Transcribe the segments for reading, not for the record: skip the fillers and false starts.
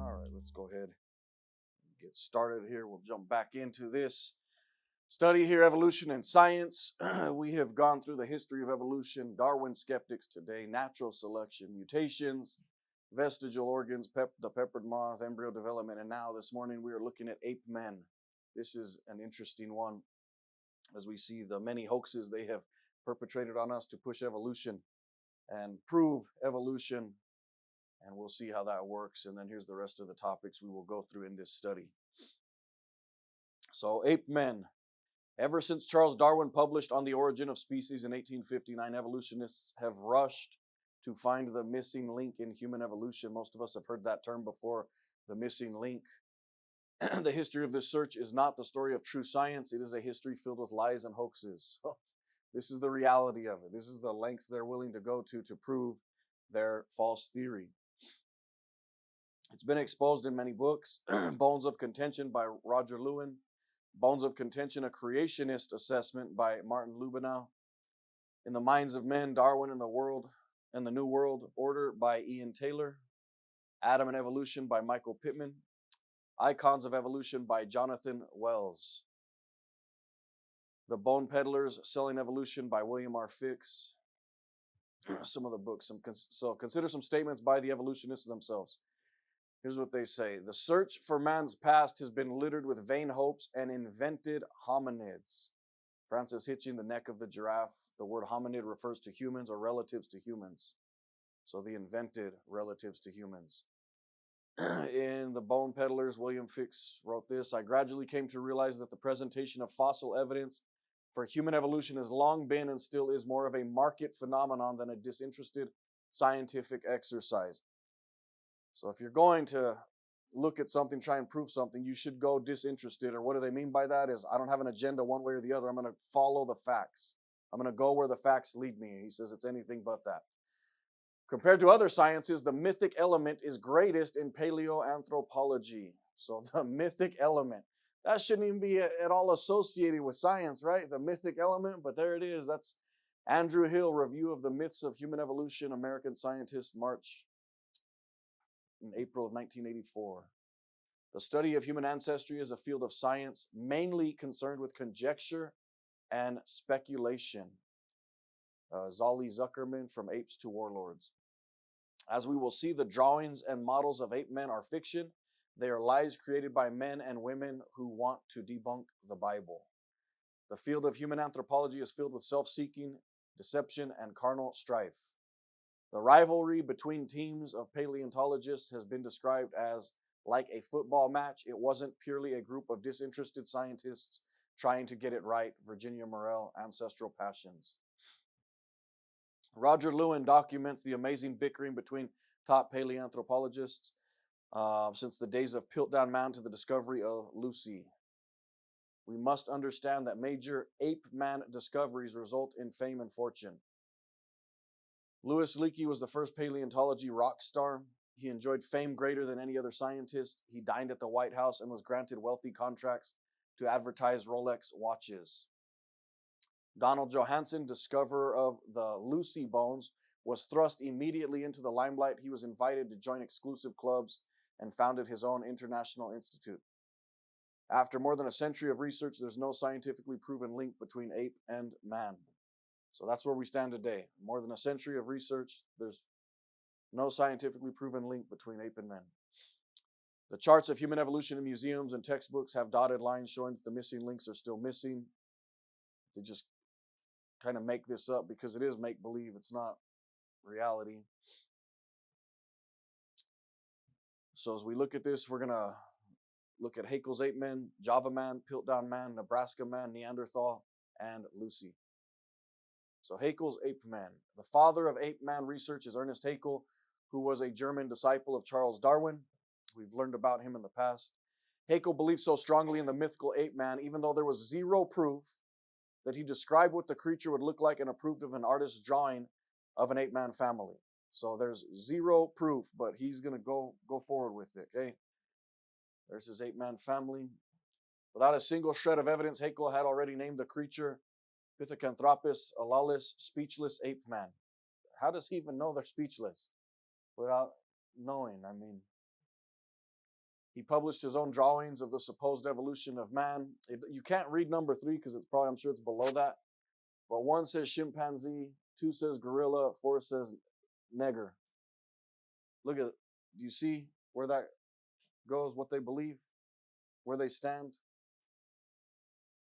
All right, let's go ahead and get started here. We'll jump back into this study here, evolution and science. We have gone through the history of evolution, Darwin skeptics today, natural selection, mutations, vestigial organs, the peppered moth, embryo development, and now this morning we are looking at ape men. This is an interesting one as we see the many hoaxes they have perpetrated on us to push evolution and prove evolution, and we'll see how that works. And then here's the rest of the topics we will go through in this study. So, ape men. Ever since Charles Darwin published On the Origin of Species in 1859, evolutionists have rushed to find the missing link in human evolution. Most of us have heard that term before, the missing link. The history of this search is not the story of true science. It is a history filled with lies and hoaxes. This is the reality of it. This is the lengths they're willing to go to prove their false theory. It's been exposed in many books. Bones of Contention by Roger Lewin. Bones of Contention, a creationist assessment by Martin Lubenow. In the Minds of Men, Darwin and the World and the New World Order by Ian Taylor. Adam and Evolution by Michael Pittman. Icons of Evolution by Jonathan Wells. The Bone Peddlers, Selling Evolution by William R. Fix. Some of the books. So consider some statements by the evolutionists themselves. Here's what they say. The search for man's past has been littered with vain hopes and invented hominids. Francis Hitching, The Neck of the Giraffe. The word hominid refers to humans or relatives to humans. So the invented relatives to humans. In The Bone Peddlers, William Fix wrote this. I gradually came to realize that the presentation of fossil evidence for human evolution has long been and still is more of a market phenomenon than a disinterested scientific exercise. So if you're going to look at something, try and prove something, you should go disinterested. Or what do they mean by that is, I don't have an agenda one way or the other. I'm going to follow the facts. I'm going to go where the facts lead me. He says it's anything but that. Compared to other sciences, the mythic element is greatest in paleoanthropology. So the mythic element. That shouldn't even be at all associated with science, right? The mythic element, but there it is. That's Andrew Hill, Review of the Myths of Human Evolution, American Scientist, March in April of 1984. The study of human ancestry is a field of science mainly concerned with conjecture and speculation. Zolly Zuckerman, From Apes to Warlords. As we will see, the drawings and models of ape men are fiction. They are lies created by men and women who want to debunk the Bible. The field of human anthropology is filled with self-seeking, deception, and carnal strife. The rivalry between teams of paleontologists has been described as like a football match. It wasn't purely a group of disinterested scientists trying to get it right. Virginia Morel, Ancestral Passions. Roger Lewin documents the amazing bickering between top paleoanthropologists since the days of Piltdown Mountain to the discovery of Lucy. We must understand that major ape man discoveries result in fame and fortune. Louis Leakey was the first paleontology rock star. He enjoyed fame greater than any other scientist. He dined at the White House and was granted wealthy contracts to advertise Rolex watches. Donald Johanson, discoverer of the Lucy bones, was thrust immediately into the limelight. He was invited to join exclusive clubs and founded his own international institute. After more than a century of research, there's no scientifically proven link between ape and man. So that's where we stand today. More than a century of research, there's no scientifically proven link between ape and man. The charts of human evolution in museums and textbooks have dotted lines showing that the missing links are still missing. They just kind of make this up because it is make-believe. It's not reality. So as we look at this, we're going to look at Haeckel's ape men, Java man, Piltdown man, Nebraska man, Neanderthal, and Lucy. So Haeckel's ape man. The father of ape man research is Ernest Haeckel, who was a German disciple of Charles Darwin. We've learned about him in the past. Haeckel believed so strongly in the mythical ape man, even though there was zero proof, that he described what the creature would look like and approved of an artist's drawing of an ape man family. So there's zero proof, but he's going to go forward with it, okay? There's his ape man family. Without a single shred of evidence, Haeckel had already named the creature Pithecanthropus alalis, speechless ape man. How does he even know they're speechless without knowing? I mean, He published his own drawings of the supposed evolution of man. You can't read number 3 because it's probably, I'm sure it's below that. But 1 says chimpanzee, 2 says gorilla, 4 says nigger. Look at it. Do you see where that goes, what they believe, where they stand?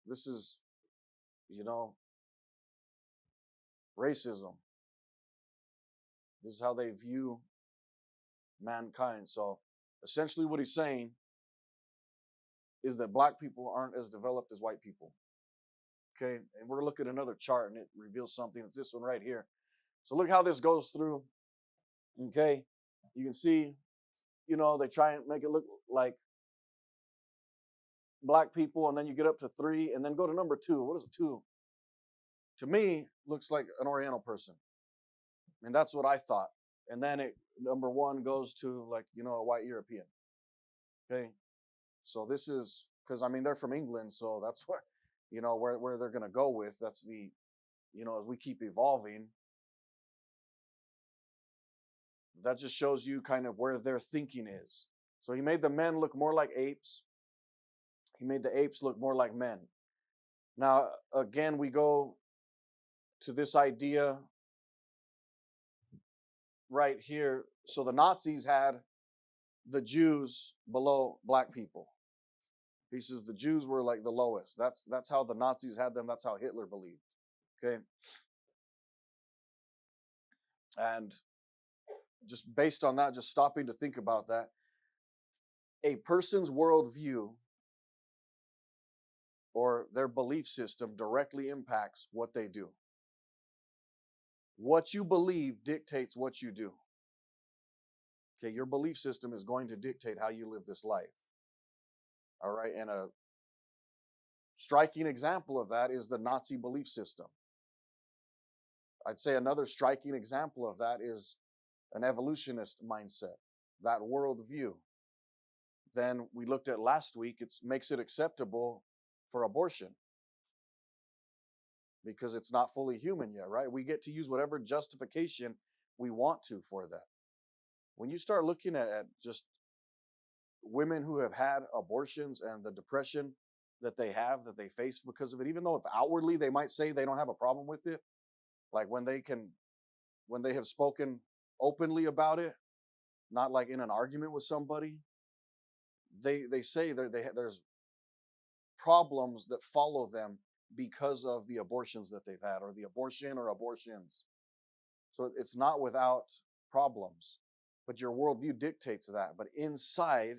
This is, racism. This is how they view mankind. So essentially what he's saying is that black people aren't as developed as white people. Okay, and we're looking at another chart and it reveals something. It's this one right here. So look how this goes through. Okay, you can see, they try and make it look like black people, and then you get up to 3, and then go to number 2. What is a 2? To me, looks like an Oriental person. And that's what I thought. And then number 1 goes to like, a white European. Okay. So this is, because they're from England, so that's where, where they're going to go with. That's the, as we keep evolving, that just shows you kind of where their thinking is. So he made the men look more like apes. He made the apes look more like men. Now, again, we go to this idea right here. So the Nazis had the Jews below black people. He says the Jews were like the lowest. That's how the Nazis had them. That's how Hitler believed. Okay. And just based on that, just stopping to think about that, a person's worldview or their belief system directly impacts what they do. What you believe dictates what you do. Okay, your belief system is going to dictate how you live this life. All right, and a striking example of that is the Nazi belief system. I'd say another striking example of that is an evolutionist mindset, that worldview. Then we looked at last week, it makes it acceptable for abortion because it's not fully human yet, right? We get to use whatever justification we want to for that. When you start looking at just women who have had abortions and the depression that they face because of it, even though if outwardly they might say they don't have a problem with it, like when they have spoken openly about it, not like in an argument with somebody, they say there's problems that follow them because of the abortions that they've had, or the abortion or abortions. So it's not without problems, but your worldview dictates that. But inside,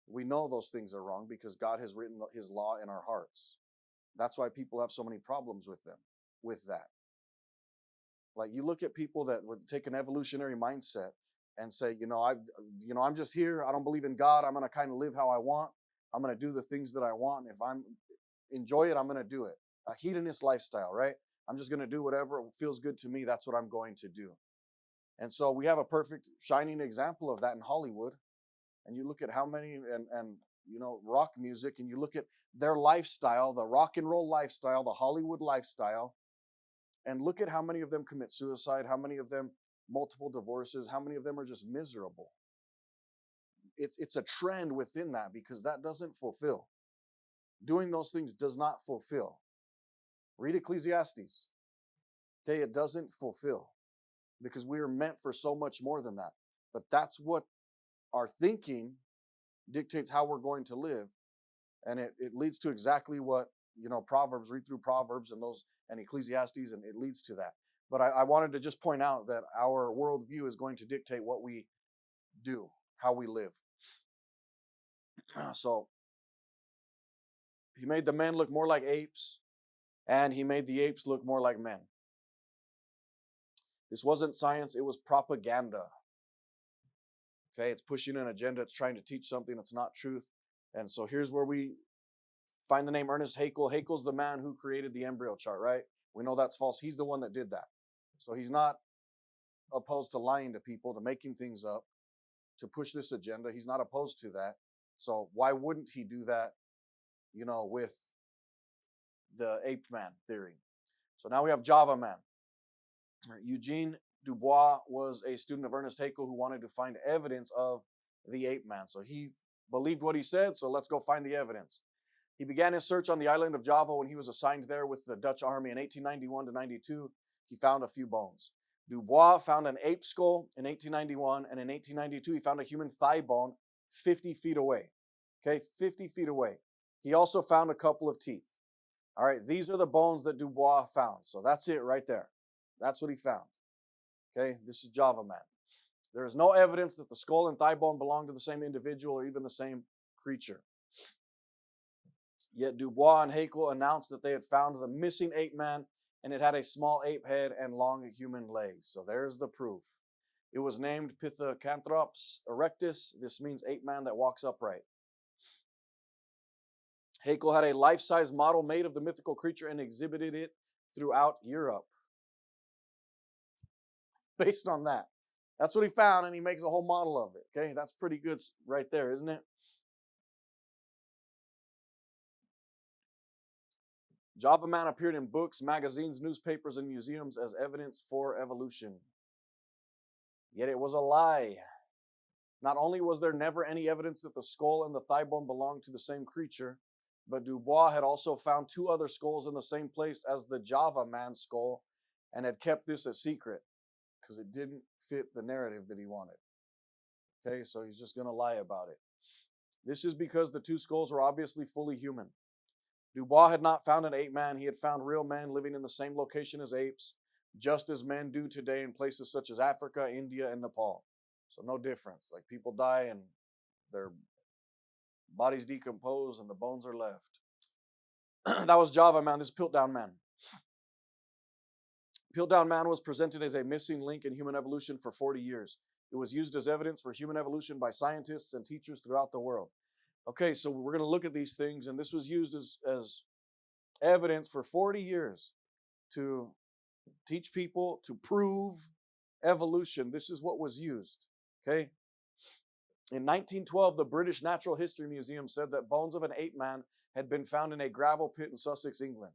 we know those things are wrong because God has written his law in our hearts. That's why people have so many problems with that. Like you look at people that would take an evolutionary mindset and say, I'm just here. I don't believe in God. I'm going to kind of live how I want. I'm going to do the things that I want. If I'm enjoy it, I'm going to do it. A hedonist lifestyle, right? I'm just going to do whatever feels good to me. That's what I'm going to do. And so we have a perfect shining example of that in Hollywood. And you look at how many, and rock music, and you look at their lifestyle, the rock and roll lifestyle, the Hollywood lifestyle, and look at how many of them commit suicide, how many of them multiple divorces, how many of them are just miserable. It's a trend within that because that doesn't fulfill. Doing those things does not fulfill. Read Ecclesiastes. Okay, it doesn't fulfill because we are meant for so much more than that. But that's what our thinking dictates how we're going to live. And it leads to exactly what, Proverbs, read through Proverbs and Ecclesiastes, and it leads to that. But I wanted to just point out that our worldview is going to dictate what we do, how we live. So he made the men look more like apes, and he made the apes look more like men. This wasn't science, it was propaganda. Okay, it's pushing an agenda, it's trying to teach something that's not truth. And so here's where we find the name Ernest Haeckel. Haeckel's the man who created the embryo chart, right? We know that's false. He's the one that did that. So he's not opposed to lying to people, to making things up, to push this agenda. He's not opposed to that. So why wouldn't he do that, with the Ape Man theory? So now we have Java Man. Eugene Dubois was a student of Ernest Haeckel who wanted to find evidence of the ape man. So he believed what he said, so let's go find the evidence. He began his search on the island of Java when he was assigned there with the Dutch army in 1891 to 92. He found a few bones. Dubois found an ape skull in 1891, and in 1892 he found a human thigh bone 50 feet away. Okay, 50 feet away. He also found a couple of teeth. All right, these are the bones that Dubois found. So that's it right there. That's what he found. Okay, this is Java Man. There is no evidence that the skull and thigh bone belonged to the same individual or even the same creature. Yet Dubois and Haeckel announced that they had found the missing ape man, and it had a small ape head and long human legs. So there's the proof. It was named Pithecanthrops erectus. This means ape man that walks upright. Haeckel had a life-size model made of the mythical creature and exhibited it throughout Europe. Based on that. That's what he found, and he makes a whole model of it. Okay, that's pretty good right there, isn't it? Java Man appeared in books, magazines, newspapers, and museums as evidence for evolution. Yet it was a lie. Not only was there never any evidence that the skull and the thigh bone belonged to the same creature, but Dubois had also found two other skulls in the same place as the Java Man skull and had kept this a secret because it didn't fit the narrative that he wanted. Okay, so he's just going to lie about it. This is because the two skulls were obviously fully human. Dubois had not found an ape man. He had found real men living in the same location as apes, just as men do today in places such as Africa, India, and Nepal. So no difference. Like people die and their bodies decompose and the bones are left. That was Java Man. This is Piltdown Man. Piltdown Man was presented as a missing link in human evolution for 40 years. It was used as evidence for human evolution by scientists and teachers throughout the world. Okay, so we're going to look at these things, and this was used as evidence for 40 years to teach people, to prove evolution. This is what was used, okay? In 1912, the British Natural History Museum said that bones of an ape man had been found in a gravel pit in Sussex, England.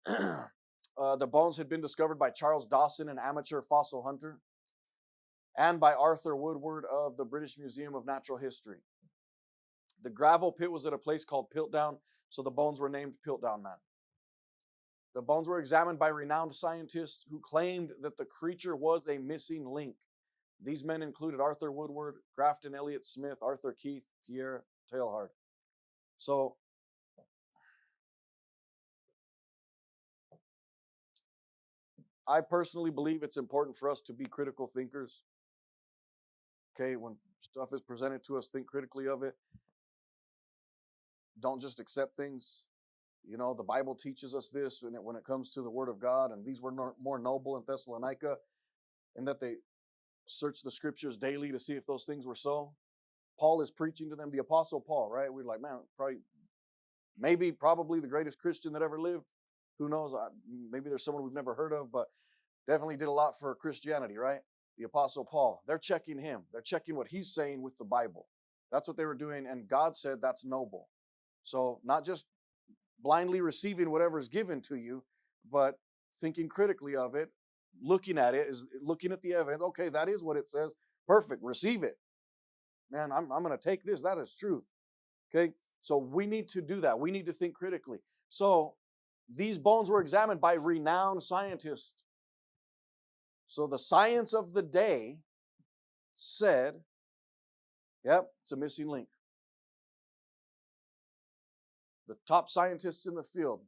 The bones had been discovered by Charles Dawson, an amateur fossil hunter, and by Arthur Woodward of the British Museum of Natural History. The gravel pit was at a place called Piltdown, so the bones were named Piltdown Man. The bones were examined by renowned scientists who claimed that the creature was a missing link. These men included Arthur Woodward, Grafton Elliott Smith, Arthur Keith, Pierre Teilhard. So, I personally believe it's important for us to be critical thinkers. Okay, when stuff is presented to us, think critically of it. Don't just accept things. You know, the Bible teaches us this when it comes to the Word of God, and these were more noble in Thessalonica, and that they searched the Scriptures daily to see if those things were so. Paul is preaching to them, the Apostle Paul, right? We're like, man, probably the greatest Christian that ever lived. Who knows? Maybe there's someone we've never heard of, but definitely did a lot for Christianity, right? The Apostle Paul. They're checking him. They're checking what he's saying with the Bible. That's what they were doing, and God said that's noble. So not just blindly receiving whatever is given to you, but thinking critically of it, looking at it, is looking at the evidence. Okay, that is what it says. Perfect. Receive it. Man, I'm going to take this. That is truth. Okay, so we need to do that. We need to think critically. So these bones were examined by renowned scientists. So the science of the day said, yep, it's a missing link. The top scientists in the field,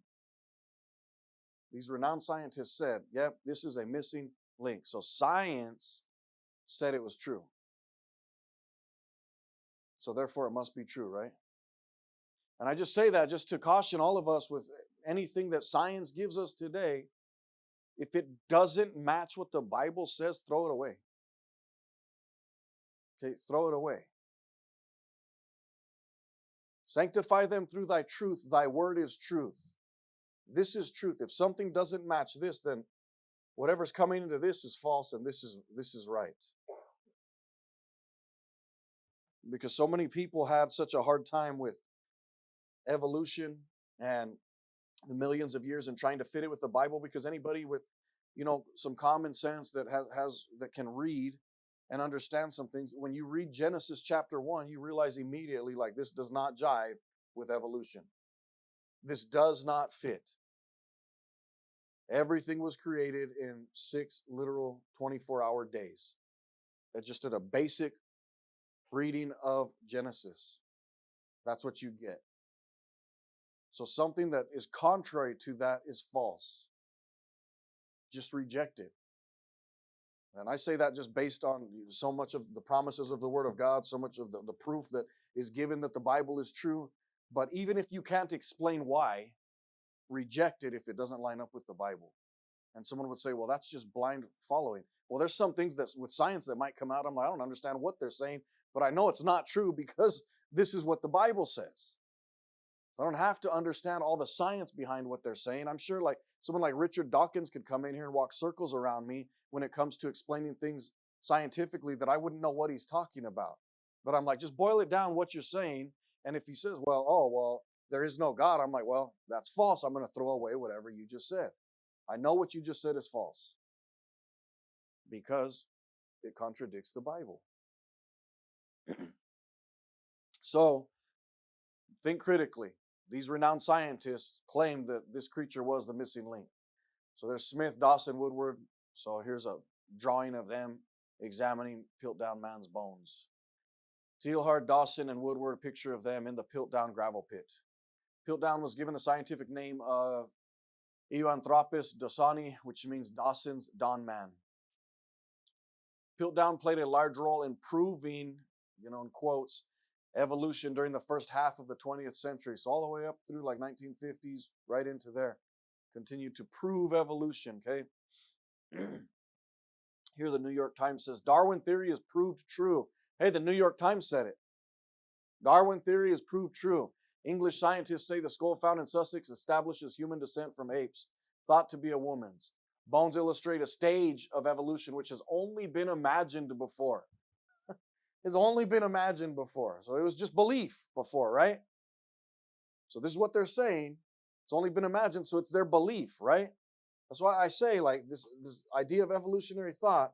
these renowned scientists said, yep, this is a missing link. So science said it was true. So therefore it must be true, right? And I just say that just to caution all of us with anything that science gives us today. If it doesn't match what the Bible says, throw it away. Okay, throw it away. Sanctify them through thy truth. Thy word is truth. This is truth. If something doesn't match this, then whatever's coming into this is false and this is right. Because so many people have such a hard time with evolution and the millions of years and trying to fit it with the Bible, because anybody with, some common sense that that can read and understand some things. When you read Genesis chapter 1, you realize immediately, like, this does not jive with evolution. This does not fit. Everything was created in 6 literal 24-hour days. That's just at a basic reading of Genesis. That's what you get. So something that is contrary to that is false. Just reject it. And I say that just based on so much of the promises of the Word of God, so much of the proof that is given that the Bible is true. But even if you can't explain why, reject it if it doesn't line up with the Bible. And someone would say, well, that's just blind following. Well, there's some things that's with science that might come out. I'm like, I don't understand what they're saying, but I know it's not true because this is what the Bible says. I don't have to understand all the science behind what they're saying. I'm sure like someone like Richard Dawkins could come in here and walk circles around me when it comes to explaining things scientifically that I wouldn't know what he's talking about. But I'm like, just boil it down what you're saying. And if he says, well, there is no God, I'm like, well, that's false. I'm going to throw away whatever you just said. I know what you just said is false because it contradicts the Bible. So think critically. These renowned scientists claim that this creature was the missing link. So there's Smith, Dawson, Woodward. So here's a drawing of them examining Piltdown Man's bones. Teilhard, Dawson, and Woodward, a picture of them in the Piltdown gravel pit. Piltdown was given the scientific name of Euanthropus dawsoni, which means Dawson's Dawn Man. Piltdown played a large role in proving, in quotes, evolution during the first half of the 20th century. So all the way up through like 1950s, right into there. Continued to prove evolution, okay? Here the New York Times says, Darwin theory is proved true. Hey, the New York Times said it. Darwin theory is proved true. English scientists say the skull found in Sussex establishes human descent from apes, thought to be a woman's. Bones illustrate a stage of evolution which has only been imagined before. It's only been imagined before. So it was just belief before, right? So this is what they're saying. It's only been imagined, so it's their belief, right? That's why I say, like, this idea of evolutionary thought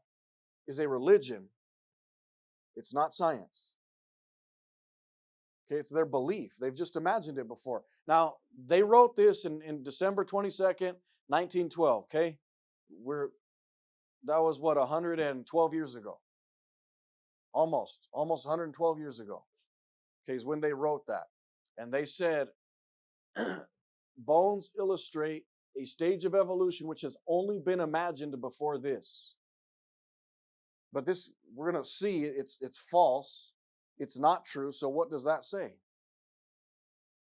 is a religion. It's not science. Okay, it's their belief. They've just imagined it before. Now, they wrote this in December 22nd, 1912, okay? That was, 112 years ago. Almost 112 years ago. Okay, is when they wrote that. And they said, bones illustrate a stage of evolution which has only been imagined before this. But this, we're going to see, it's false. It's not true. So what does that say?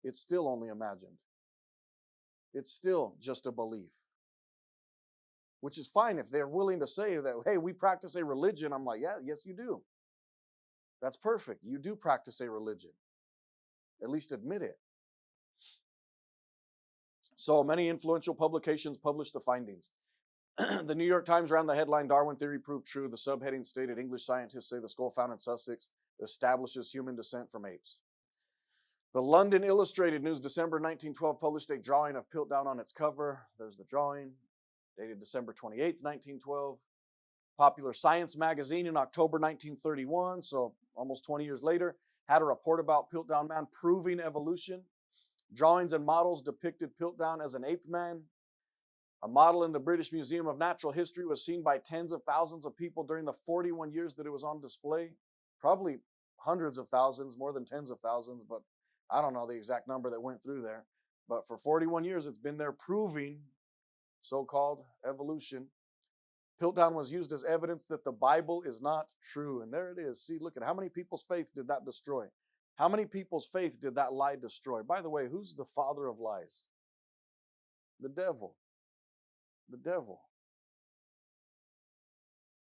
It's still only imagined. It's still just a belief. Which is fine if they're willing to say that, hey, we practice a religion. I'm like, yeah, yes, you do. That's perfect. You do practice a religion. At least admit it. So many influential publications published the findings. The New York Times ran the headline, Darwin theory proved true. The subheading stated, English scientists say the skull found in Sussex establishes human descent from apes. The London Illustrated News, December 1912, published a drawing of Piltdown on its cover. There's the drawing, dated December 28th, 1912. Popular Science magazine in October 1931, so almost 20 years later, had a report about Piltdown Man proving evolution. Drawings and models depicted Piltdown as an ape man. A model in the British Museum of Natural History was seen by tens of thousands of people during the 41 years that it was on display. Probably hundreds of thousands, more than tens of thousands, but I don't know the exact number that went through there. But for 41 years, it's been there proving so-called evolution. Piltdown was used as evidence that the Bible is not true. And there it is. See, look at how many people's faith did that destroy? How many people's faith did that lie destroy? By the way, who's the father of lies? The devil. The devil.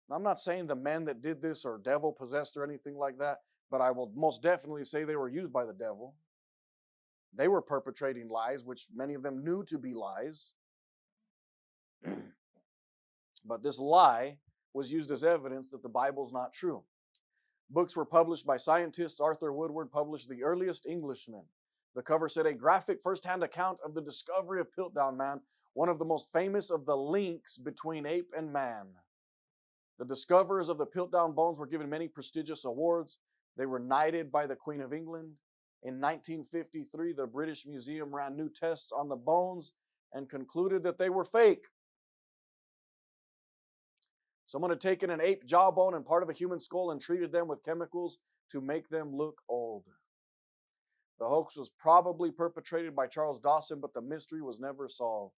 Now, I'm not saying the men that did this are devil possessed or anything like that, but I will most definitely say they were used by the devil. They were perpetrating lies, which many of them knew to be lies. But this lie was used as evidence that the Bible's not true. Books were published by scientists. Arthur Woodward published The Earliest Englishmen. The cover said, a graphic first-hand account of the discovery of Piltdown Man, one of the most famous of the links between ape and man. The discoverers of the Piltdown bones were given many prestigious awards. They were knighted by the Queen of England. In 1953, the British Museum ran new tests on the bones and concluded that they were fake. Someone had taken an ape jawbone and part of a human skull and treated them with chemicals to make them look old. The hoax was probably perpetrated by Charles Dawson, but the mystery was never solved.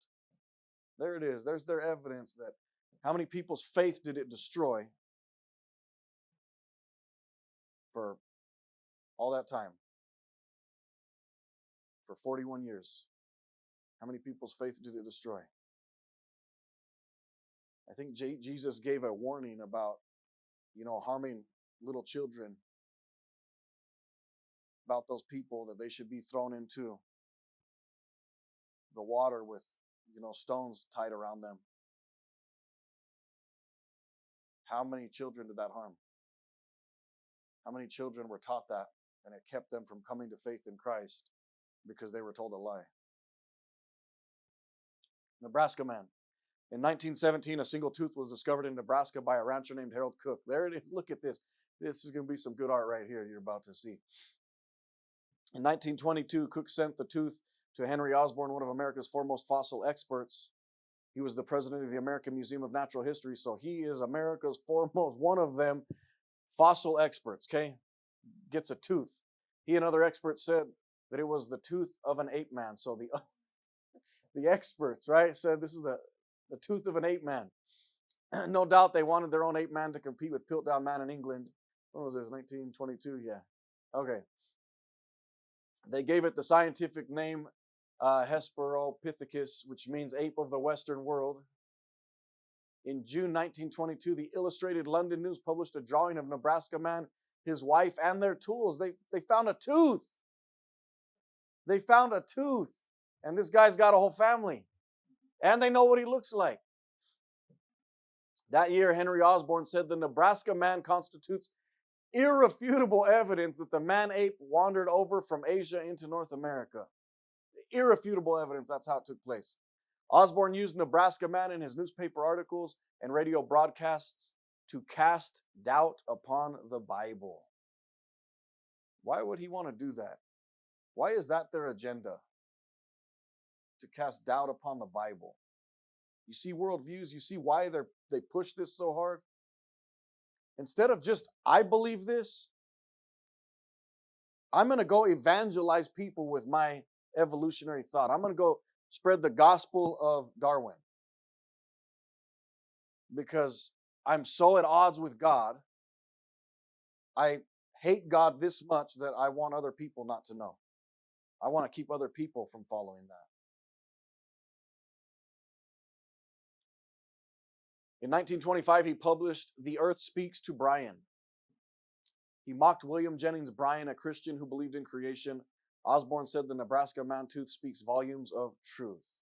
There it is. There's their evidence that how many people's faith did it destroy for all that time? For 41 years. How many people's faith did it destroy? I think Jesus gave a warning about, harming little children, about those people that they should be thrown into the water with, stones tied around them. How many children did that harm? How many children were taught that, and it kept them from coming to faith in Christ because they were told a lie? Nebraska man. In 1917, a single tooth was discovered in Nebraska by a rancher named Harold Cook. There it is. Look at this. This is going to be some good art right here you're about to see. In 1922, Cook sent the tooth to Henry Osborn, one of America's foremost fossil experts. He was the president of the American Museum of Natural History, so he is America's foremost, one of them, fossil experts, okay? Gets a tooth. He and other experts said that it was the tooth of an ape man. So the experts, right, said this is the tooth of an ape man. No doubt they wanted their own ape man to compete with Piltdown Man in England. When was this, 1922? Yeah. Okay. They gave it the scientific name Hesperopithecus, which means ape of the Western world. In June 1922, the Illustrated London News published a drawing of Nebraska man, his wife, and their tools. They found a tooth. They found a tooth. And this guy's got a whole family. And they know what he looks like. That year, Henry Osborn said the Nebraska man constitutes irrefutable evidence that the man-ape wandered over from Asia into North America. Irrefutable evidence, that's how it took place. Osborn used Nebraska man in his newspaper articles and radio broadcasts to cast doubt upon the Bible. Why would he want to do that? Why is that their agenda? To cast doubt upon the Bible. You see worldviews, you see why they push this so hard? Instead of just, I believe this, I'm going to go evangelize people with my evolutionary thought. I'm going to go spread the gospel of Darwin. Because I'm so at odds with God, I hate God this much that I want other people not to know. I want to keep other people from following that. In 1925, he published The Earth Speaks to Brian. He mocked William Jennings Bryan, a Christian who believed in creation. Osborn said the Nebraska man-tooth speaks volumes of truth.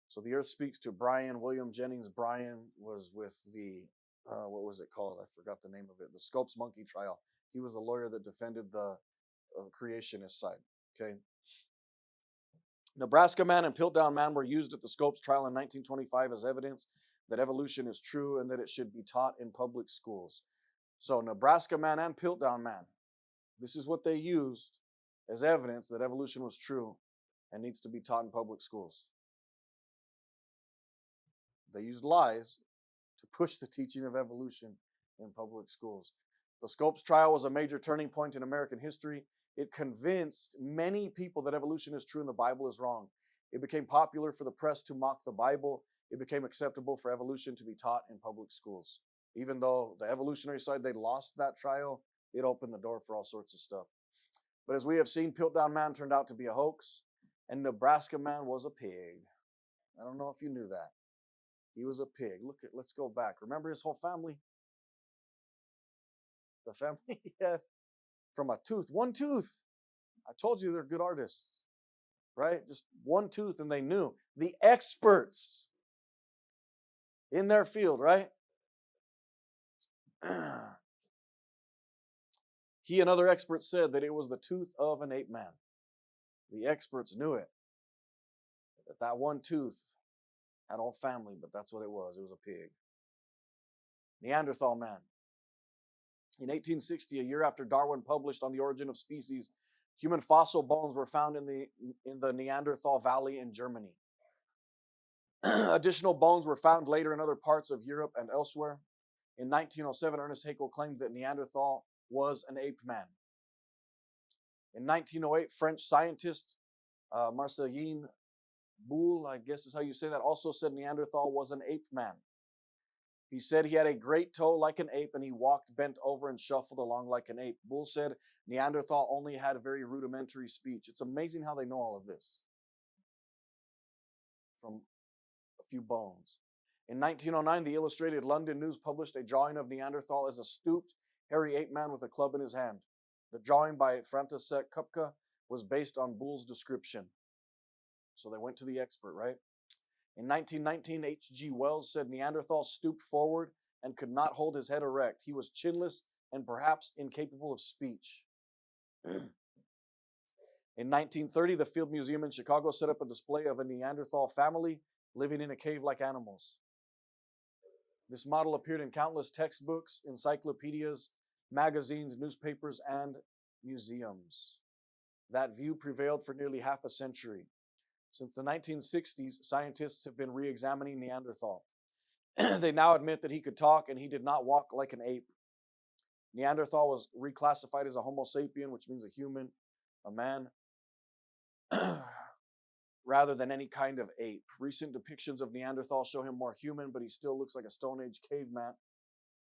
So The Earth Speaks to Brian. William Jennings Bryan was with the, what was it called? I forgot the name of it. The Scopes Monkey Trial. He was the lawyer that defended the creationist side. Okay. Nebraska man and Piltdown man were used at the Scopes trial in 1925 as evidence that evolution is true and that it should be taught in public schools. So Nebraska man and Piltdown man, this is what they used as evidence that evolution was true and needs to be taught in public schools. They used lies to push the teaching of evolution in public schools. The Scopes trial was a major turning point in American history. It convinced many people that evolution is true and the Bible is wrong. It became popular for the press to mock the Bible. It became acceptable for evolution to be taught in public schools. Even though the evolutionary side, they lost that trial, it opened the door for all sorts of stuff. But as we have seen, Piltdown Man turned out to be a hoax, and Nebraska Man was a pig. I don't know if you knew that. He was a pig. Let's go back. Remember his whole family? The family he had from a tooth, one tooth. I told you they're good artists, right? Just one tooth, and they knew. The experts in their field, right? He and other experts said that it was the tooth of an ape man. The experts knew it. That one tooth had all family, but that's what it was. It was a pig. Neanderthal man. In 1860, a year after Darwin published On the Origin of Species, human fossil bones were found in the Neanderthal Valley in Germany. Additional bones were found later in other parts of Europe and elsewhere. In 1907, Ernest Haeckel claimed that Neanderthal was an ape man. In 1908, French scientist Marcelin Boule, I guess is how you say that, also said Neanderthal was an ape man. He said he had a great toe like an ape and he walked bent over and shuffled along like an ape. Boule said Neanderthal only had very rudimentary speech. It's amazing how they know all of this from a few bones. In 1909, the Illustrated London News published a drawing of Neanderthal as a stooped, hairy ape man with a club in his hand. The drawing by František Kupka was based on Boule's description. So they went to the expert, right? In 1919, H.G. Wells said Neanderthal stooped forward and could not hold his head erect. He was chinless and perhaps incapable of speech. In 1930, the Field Museum in Chicago set up a display of a Neanderthal family living in a cave like animals. This model appeared in countless textbooks, encyclopedias, magazines, newspapers, and museums. That view prevailed for nearly half a century. Since the 1960s, scientists have been re-examining Neanderthal. They now admit that he could talk and he did not walk like an ape. Neanderthal was reclassified as a Homo sapien, which means a human, a man, rather than any kind of ape. Recent depictions of Neanderthal show him more human, but he still looks like a Stone Age caveman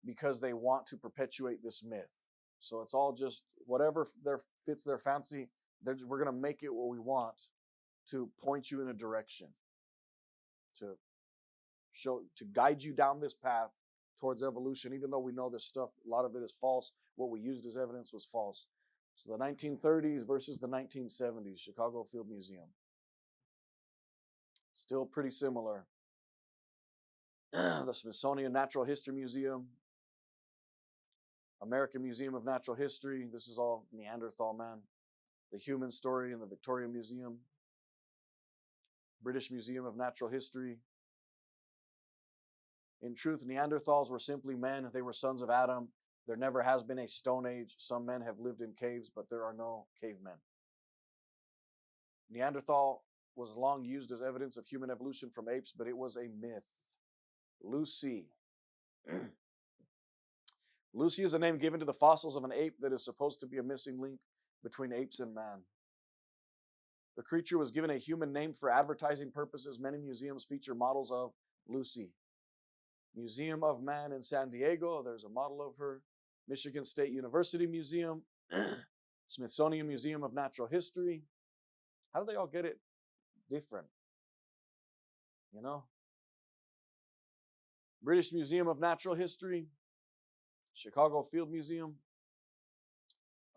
because they want to perpetuate this myth. So it's all just whatever fits their fancy. We're going to make it what we want to point you in a direction, to guide you down this path towards evolution, even though we know this stuff, a lot of it is false. What we used as evidence was false. So the 1930s versus the 1970s, Chicago Field Museum. Still pretty similar. The Smithsonian Natural History Museum, American Museum of Natural History, this is all Neanderthal man. The Human Story in the Victoria Museum, British Museum of Natural History. In truth, Neanderthals were simply men. They were sons of Adam. There never has been a Stone Age. Some men have lived in caves, but there are no cavemen. Neanderthal was long used as evidence of human evolution from apes, but it was a myth. Lucy. Lucy is a name given to the fossils of an ape that is supposed to be a missing link between apes and man. The creature was given a human name for advertising purposes. Many museums feature models of Lucy. Museum of Man in San Diego, there's a model of her. Michigan State University Museum, Smithsonian Museum of Natural History. How do they all get it different? You know? British Museum of Natural History, Chicago Field Museum,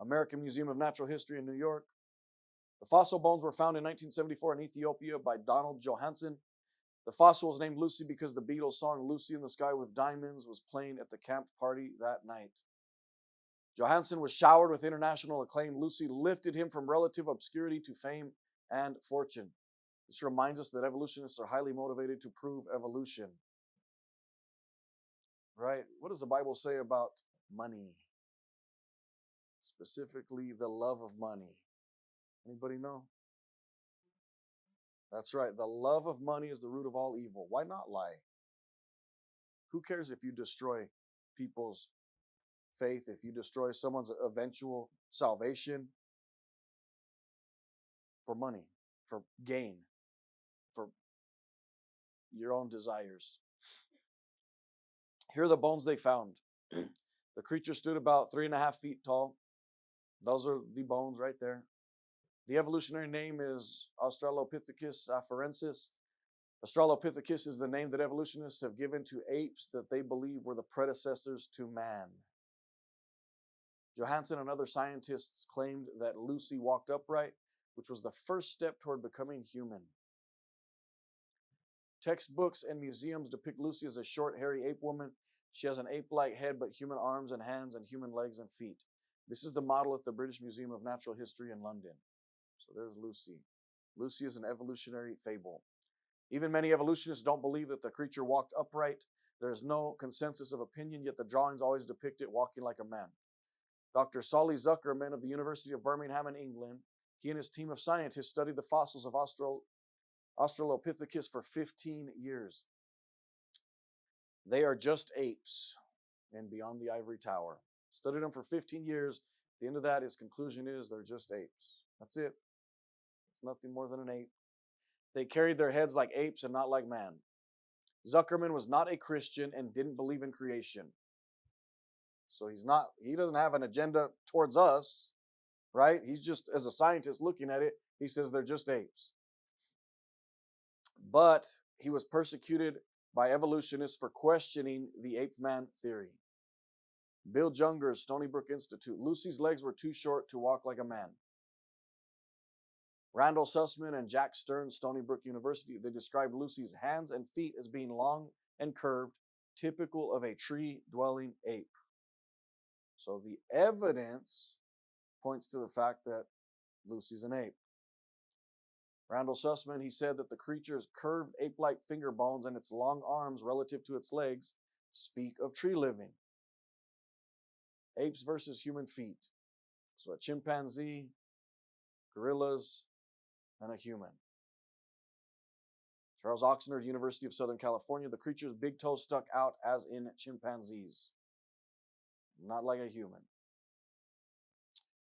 American Museum of Natural History in New York. The fossil bones were found in 1974 in Ethiopia by Donald Johansen. The fossil was named Lucy because the Beatles' song Lucy in the Sky with Diamonds was playing at the camp party that night. Johansen was showered with international acclaim. Lucy lifted him from relative obscurity to fame and fortune. This reminds us that evolutionists are highly motivated to prove evolution. Right? What does the Bible say about money? Specifically, the love of money. Anybody know? That's right. The love of money is the root of all evil. Why not lie? Who cares if you destroy people's faith, if you destroy someone's eventual salvation for money, for gain, for your own desires? Here are the bones they found. The creature stood about 3.5 feet tall. Those are the bones right there. The evolutionary name is Australopithecus afarensis. Australopithecus is the name that evolutionists have given to apes that they believe were the predecessors to man. Johansen and other scientists claimed that Lucy walked upright, which was the first step toward becoming human. Textbooks and museums depict Lucy as a short, hairy ape woman. She has an ape-like head, but human arms and hands and human legs and feet. This is the model at the British Museum of Natural History in London. So there's Lucy. Lucy is an evolutionary fable. Even many evolutionists don't believe that the creature walked upright. There's no consensus of opinion, yet the drawings always depict it walking like a man. Dr. Solly Zuckerman of the University of Birmingham in England, he and his team of scientists studied the fossils of Australopithecus for 15 years. They are just apes and beyond the ivory tower. Studied them for 15 years. At the end of that, his conclusion is they're just apes. That's it. It's nothing more than an ape. They carried their heads like apes and not like man. Zuckerman was not a Christian and didn't believe in creation. So he doesn't have an agenda towards us, right? He's just, as a scientist looking at it, he says they're just apes. But he was persecuted by evolutionists for questioning the Ape Man theory. Bill Junger's Stony Brook Institute. Lucy's legs were too short to walk like a man. Randall Sussman and Jack Stern, Stony Brook University, they described Lucy's hands and feet as being long and curved, typical of a tree-dwelling ape. So the evidence points to the fact that Lucy's an ape. Randall Sussman, he said that the creature's curved ape-like finger bones and its long arms relative to its legs speak of tree living. Apes versus human feet. So a chimpanzee, gorillas, and a human. Charles Oxnard, University of Southern California, the creature's big toes stuck out as in chimpanzees. Not like a human.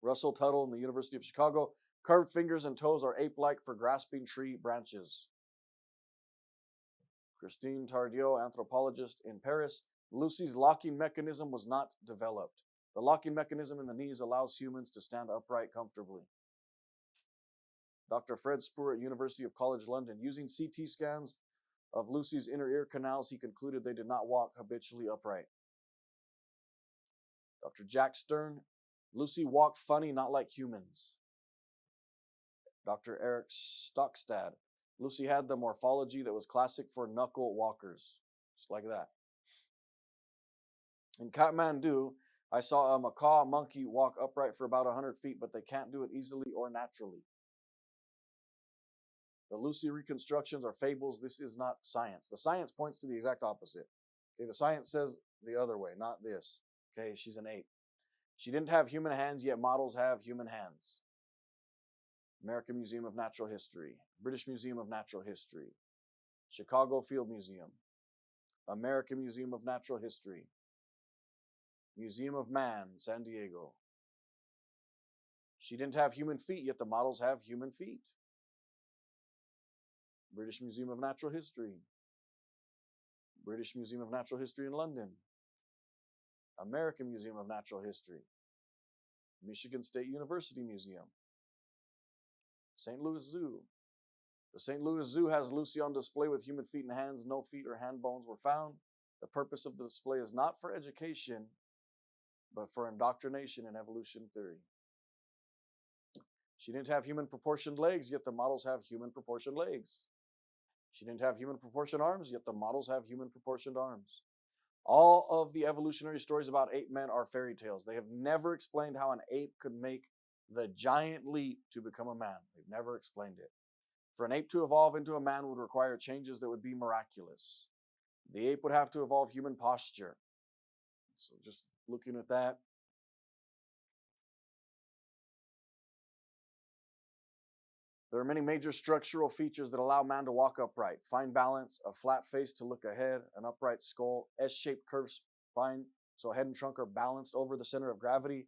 Russell Tuttle in the University of Chicago, curved fingers and toes are ape-like for grasping tree branches. Christine Tardieu, anthropologist in Paris, Lucy's locking mechanism was not developed. The locking mechanism in the knees allows humans to stand upright comfortably. Dr. Fred Spur at University of College London, using CT scans of Lucy's inner ear canals, he concluded they did not walk habitually upright. Dr. Jack Stern, Lucy walked funny, not like humans. Dr. Eric Stockstad, Lucy had the morphology that was classic for knuckle walkers, just like that. In Kathmandu, I saw a macaw monkey walk upright for about 100 feet, but they can't do it easily or naturally. The Lucy reconstructions are fables. This is not science. The science points to the exact opposite. Okay, the science says the other way, not this. Okay, she's an ape. She didn't have human hands, yet models have human hands. American Museum of Natural History, British Museum of Natural History, Chicago Field Museum, American Museum of Natural History, Museum of Man, San Diego. She didn't have human feet, yet the models have human feet. British Museum of Natural History, British Museum of Natural History in London, American Museum of Natural History, Michigan State University Museum, St. Louis Zoo. The St. Louis Zoo has Lucy on display with human feet and hands. No feet or hand bones were found. The purpose of the display is not for education, but for indoctrination in evolution theory. She didn't have human proportioned legs, yet the models have human proportioned legs. She didn't have human proportioned arms, yet the models have human proportioned arms. All of the evolutionary stories about ape men are fairy tales. They have never explained how an ape could make the giant leap to become a man. They've never explained it. For an ape to evolve into a man would require changes that would be miraculous. The ape would have to evolve human posture. So just looking at that. There are many major structural features that allow man to walk upright. Fine balance, a flat face to look ahead, an upright skull, S-shaped curved spine, so head and trunk are balanced over the center of gravity,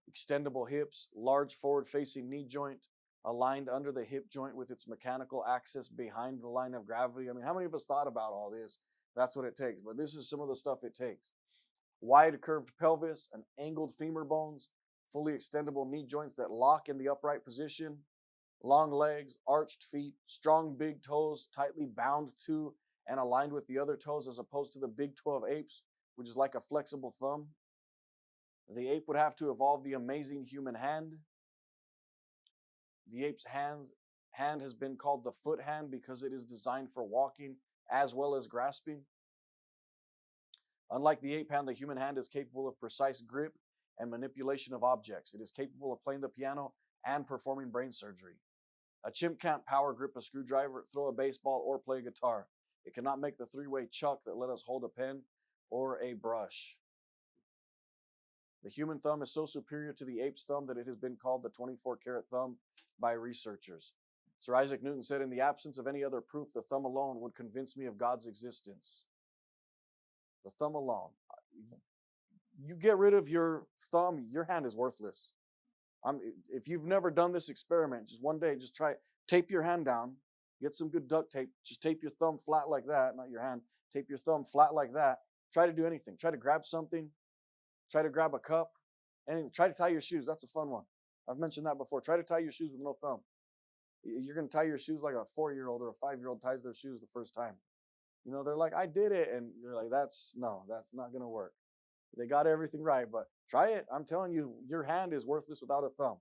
extendable hips, large forward-facing knee joint, aligned under the hip joint with its mechanical axis behind the line of gravity. I mean, how many of us thought about all this? That's what it takes. But this is some of the stuff it takes. Wide curved pelvis, an angled femur bones, fully extendable knee joints that lock in the upright position, long legs, arched feet, strong big toes tightly bound to and aligned with the other toes as opposed to the big toe of apes, which is like a flexible thumb. The ape would have to evolve the amazing human hand. The ape's hand has been called the foot hand because it is designed for walking as well as grasping. Unlike the ape hand, the human hand is capable of precise grip and manipulation of objects. It is capable of playing the piano and performing brain surgery. A chimp can't power grip a screwdriver, throw a baseball, or play a guitar. It cannot make the three-way chuck that let us hold a pen or a brush. The human thumb is so superior to the ape's thumb that it has been called the 24-karat thumb by researchers. Sir Isaac Newton said, in the absence of any other proof, the thumb alone would convince me of God's existence. The thumb alone. You get rid of your thumb, your hand is worthless. If you've never done this experiment, just one day, just try it. Tape your hand down. Get some good duct tape. Just tape your thumb flat like that, not your hand. Tape your thumb flat like that. Try to do anything. Try to grab something. Try to grab a cup. Anything. Try to tie your shoes. That's a fun one. I've mentioned that before. Try to tie your shoes with no thumb. You're going to tie your shoes like a 4-year-old or a 5-year-old ties their shoes the first time. You know, they're like, I did it. And you're like, that's not going to work. They got everything right, but try it. I'm telling you, your hand is worthless without a thumb.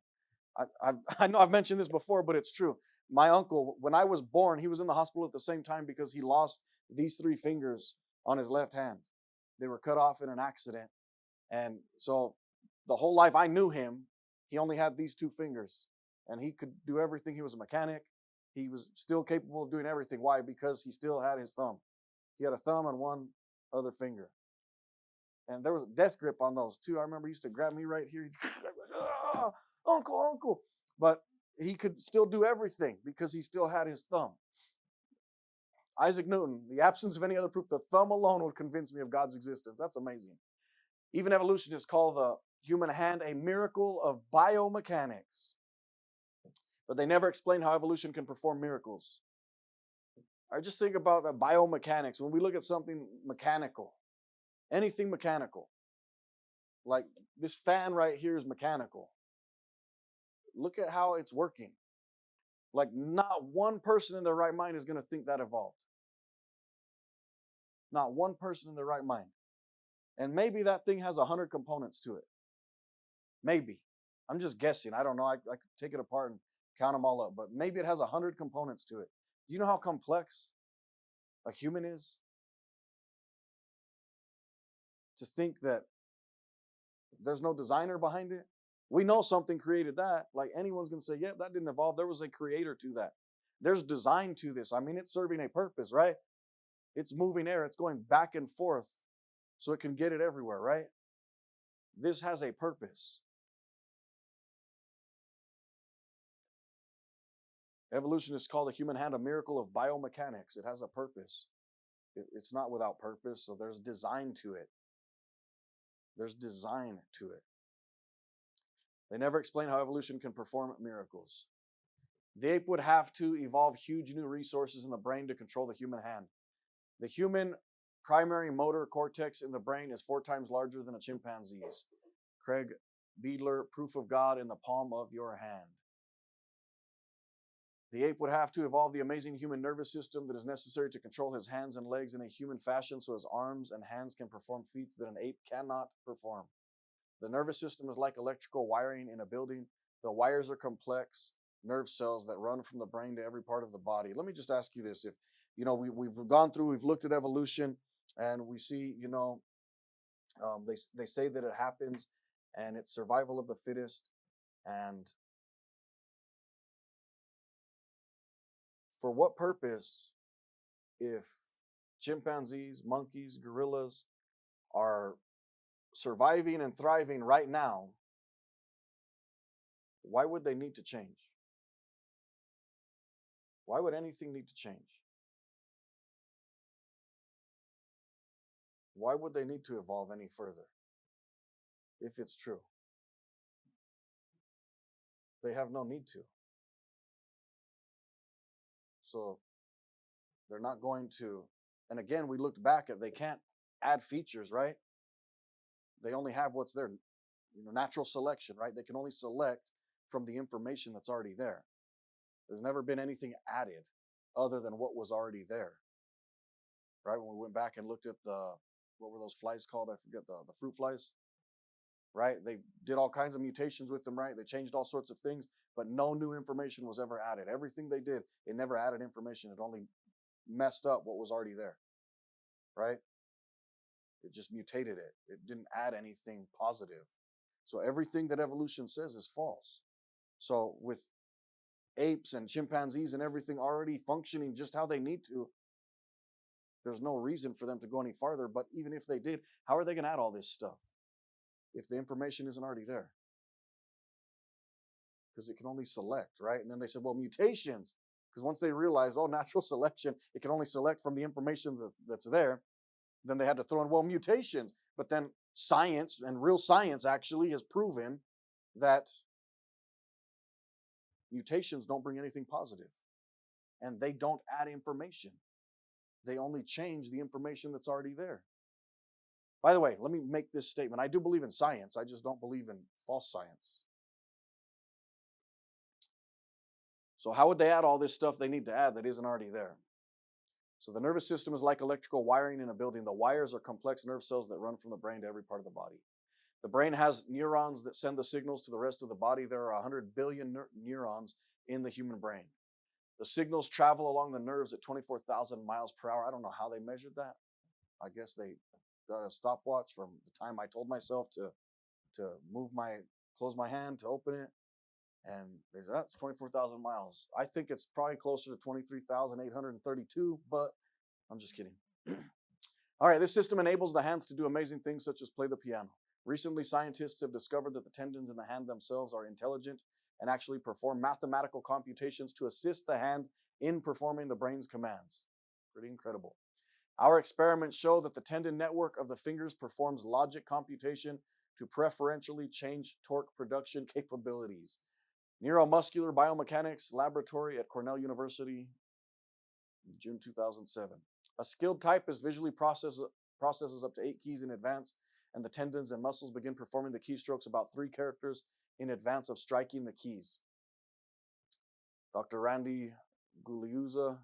I know I've mentioned this before, but it's true. My uncle, when I was born, he was in the hospital at the same time because he lost these 3 fingers on his left hand. They were cut off in an accident. And so the whole life I knew him, he only had these 2 fingers. And he could do everything. He was a mechanic. He was still capable of doing everything. Why? Because he still had his thumb. He had a thumb and 1 other finger. And there was a death grip on those too. I remember he used to grab me right here. Oh, uncle. But he could still do everything because he still had his thumb. Isaac Newton, the absence of any other proof, the thumb alone would convince me of God's existence. That's amazing. Even evolutionists call the human hand a miracle of biomechanics. But they never explain how evolution can perform miracles. I just think about the biomechanics. When we look at something mechanical, anything mechanical, like this fan right here is mechanical. Look at how it's working. Like not one person in their right mind is going to think that evolved. Not one person in their right mind. And maybe that thing has 100 components to it. Maybe. I'm just guessing. I don't know. I could take it apart and count them all up. But maybe it has 100 components to it. Do you know how complex a human is? To think that there's no designer behind it. We know something created that. Like anyone's going to say, yep, that didn't evolve. There was a creator to that. There's design to this. I mean, it's serving a purpose, right? It's moving air. It's going back and forth so it can get it everywhere, right? This has a purpose. Evolutionists call the human hand a miracle of biomechanics. It has a purpose. It's not without purpose, so there's design to it. There's design to it. They never explain how evolution can perform miracles. The ape would have to evolve huge new resources in the brain to control the human hand. The human primary motor cortex in the brain is 4 times larger than a chimpanzee's. Craig Beadler, Proof of God in the Palm of Your Hand. The ape would have to evolve the amazing human nervous system that is necessary to control his hands and legs in a human fashion so his arms and hands can perform feats that an ape cannot perform. The nervous system is like electrical wiring in a building. The wires are complex nerve cells that run from the brain to every part of the body. Let me just ask you this. If, we've gone through, we've looked at evolution and we see, they say that it happens and it's survival of the fittest. And for what purpose, if chimpanzees, monkeys, gorillas are surviving and thriving right now, why would they need to change? Why would anything need to change? Why would they need to evolve any further? If it's true. They have no need to. So they're not going to, and again, we looked back at, they can't add features, right? They only have what's there, natural selection, right? They can only select from the information that's already there. There's never been anything added other than what was already there, right? When we went back and looked at what were those flies called? I forget, the fruit flies, right? They did all kinds of mutations with them, right? They changed all sorts of things, but no new information was ever added. Everything they did, it never added information. It only messed up what was already there, right? It just mutated it. It didn't add anything positive. So everything that evolution says is false. So with apes and chimpanzees and everything already functioning just how they need to, There's no reason for them to go any farther. But even if they did, how are they going to add all this stuff if the information isn't already there? Because it can only select, right? And then they said, well, mutations. Because once they realized, oh, natural selection, it can only select from the information that's there. Then they had to throw in, well, mutations. But then science, and real science actually has proven that mutations don't bring anything positive. And they don't add information. They only change the information that's already there. By the way, let me make this statement. I do believe in science. I just don't believe in false science. So how would they add all this stuff they need to add that isn't already there? So the nervous system is like electrical wiring in a building. The wires are complex nerve cells that run from the brain to every part of the body. The brain has neurons that send the signals to the rest of the body. There are 100 billion neurons in the human brain. The signals travel along the nerves at 24,000 miles per hour. I don't know how they measured that. I guess they got a stopwatch from the time I told myself to close my hand to open it. And they said, that's 24,000 miles. I think it's probably closer to 23,832, but I'm just kidding. All right, this system enables the hands to do amazing things such as play the piano. Recently, scientists have discovered that the tendons in the hand themselves are intelligent and actually perform mathematical computations to assist the hand in performing the brain's commands. Pretty incredible. Our experiments show that the tendon network of the fingers performs logic computation to preferentially change torque production capabilities. Neuromuscular Biomechanics Laboratory at Cornell University, June 2007. A skilled typist visually processes up to 8 keys in advance, and the tendons and muscles begin performing the keystrokes about 3 characters in advance of striking the keys. Dr. Randy Guliuzza,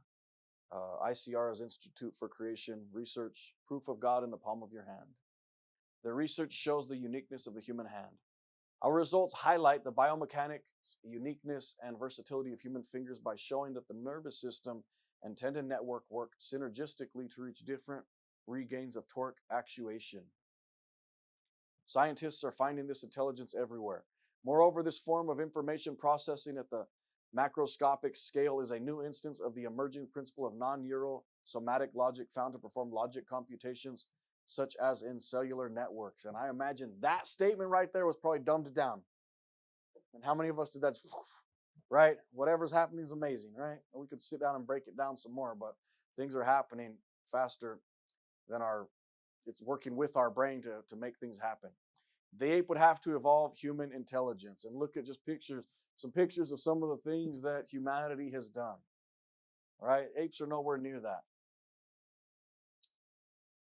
ICR's Institute for Creation Research, Proof of God in the Palm of Your Hand. Their research shows the uniqueness of the human hand. Our results highlight the biomechanics, uniqueness, and versatility of human fingers by showing that the nervous system and tendon network work synergistically to reach different regains of torque actuation. Scientists are finding this intelligence everywhere. Moreover, this form of information processing at the macroscopic scale is a new instance of the emerging principle of non-neural somatic logic found to perform logic computations such as in cellular networks. And I imagine that statement right there was probably dumbed down. And how many of us did that? Right? Whatever's happening is amazing, right? We could sit down and break it down some more, but things are happening faster than it's working with our brain to make things happen. The ape would have to evolve human intelligence. And look at just some pictures of some of the things that humanity has done. Right? Apes are nowhere near that.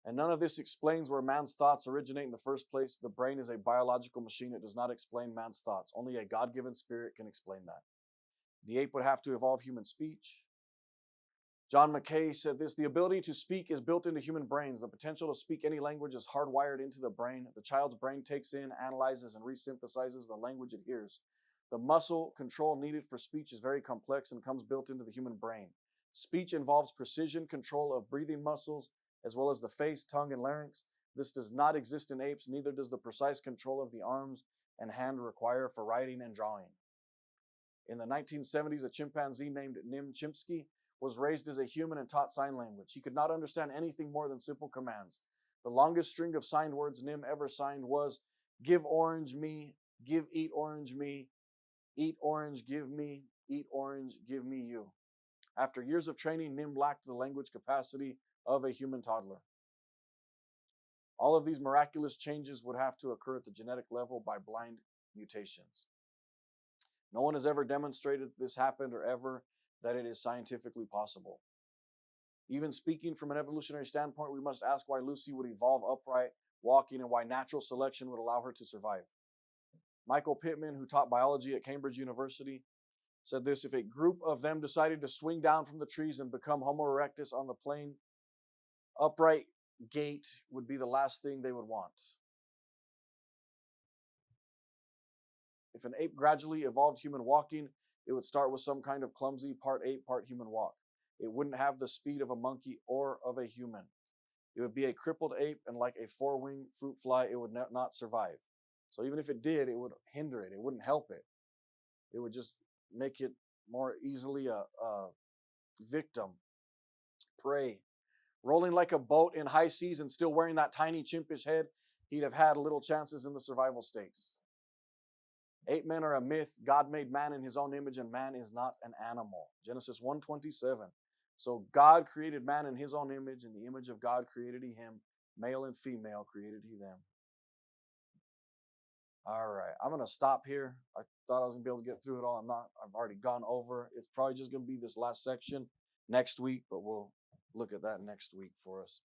And none of this explains where man's thoughts originate in the first place. The brain is a biological machine. It does not explain man's thoughts. Only a God-given spirit can explain that. The ape would have to evolve human speech. John McKay said this, the ability to speak is built into human brains. The potential to speak any language is hardwired into the brain. The child's brain takes in, analyzes, and resynthesizes the language it hears. The muscle control needed for speech is very complex and comes built into the human brain. Speech involves precision control of breathing muscles, as well as the face, tongue, and larynx. This does not exist in apes, neither does the precise control of the arms and hand require for writing and drawing. In the 1970s, a chimpanzee named Nim Chimpsky was raised as a human and taught sign language. He could not understand anything more than simple commands. The longest string of signed words Nim ever signed was, give orange me, give eat orange me, eat orange give me, eat orange give me you. After years of training, Nim lacked the language capacity of a human toddler. All of these miraculous changes would have to occur at the genetic level by blind mutations. No one has ever demonstrated this happened or ever that it is scientifically possible. Even speaking from an evolutionary standpoint, we must ask why Lucy would evolve upright, walking, and why natural selection would allow her to survive. Michael Pittman, who taught biology at Cambridge University, said this, if a group of them decided to swing down from the trees and become Homo erectus on the plain, upright gait would be the last thing they would want. If an ape gradually evolved human walking, it would start with some kind of clumsy part ape, part human walk. It wouldn't have the speed of a monkey or of a human. It would be a crippled ape, and like a four-winged fruit fly, it would not survive. So even if it did, it would hinder it. It wouldn't help it. It would just make it more easily a victim, prey. rolling like a boat in high seas and still wearing that tiny chimpish head, he'd have had little chances in the survival stakes. Ape men are a myth. God made man in his own image, and man is not an animal. Genesis 1:27. So God created man in his own image. In the image of God created he him. Male and female created he them. All right. I'm going to stop here. I thought I was going to be able to get through it all. I'm not. I've already gone over. It's probably just going to be this last section next week, but we'll look at that next week for us.